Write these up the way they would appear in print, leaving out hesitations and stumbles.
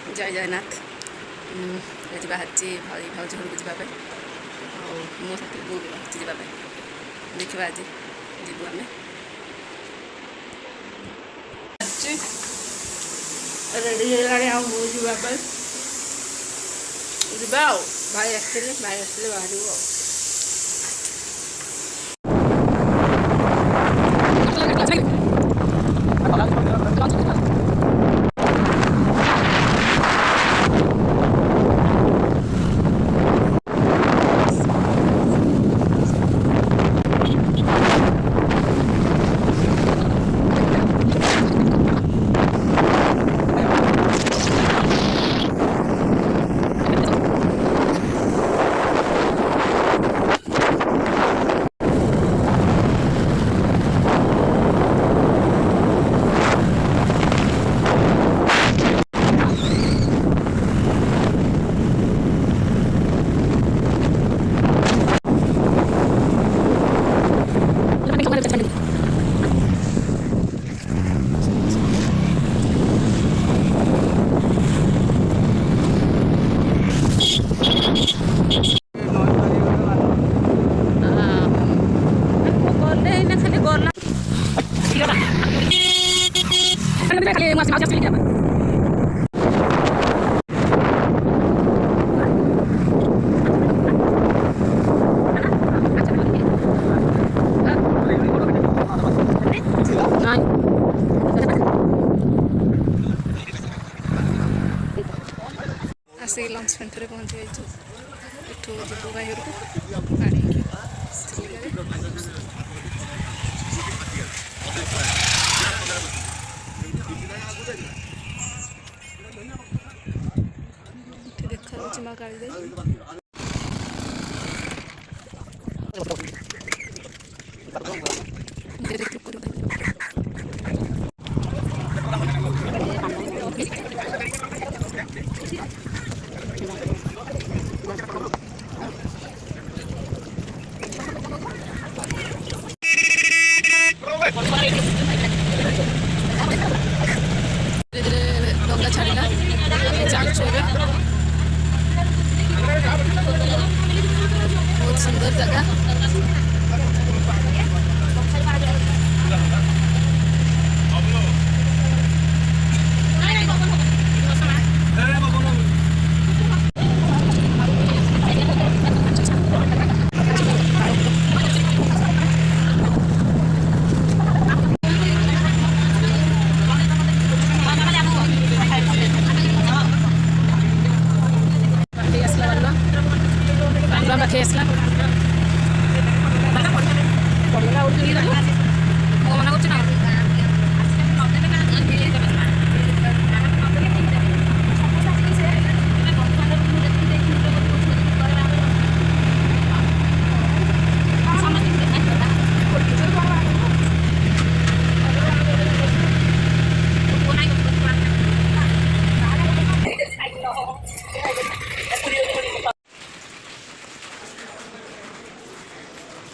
जय जगन्नाथ आज बाहर भाई भाज घर को जावाई मो साथी बो भी बाहर जावाई देखा आज जीवु आम रेडी है बो जावाई जा भाई आसले बाहर आसिक लंच पेंटर पहुँची जाइए जीवु भाई घर को देखा माँ काली डंगा छाड़ा चांचोरे बहुत सुंदर जगह Kesla, kalau nak uji ni dah, kalau nak uji nak.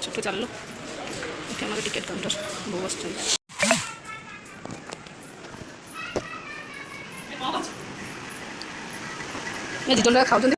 चुप चलो इतने टिकेट काउंटर बहुत बस मैं जितने खाऊ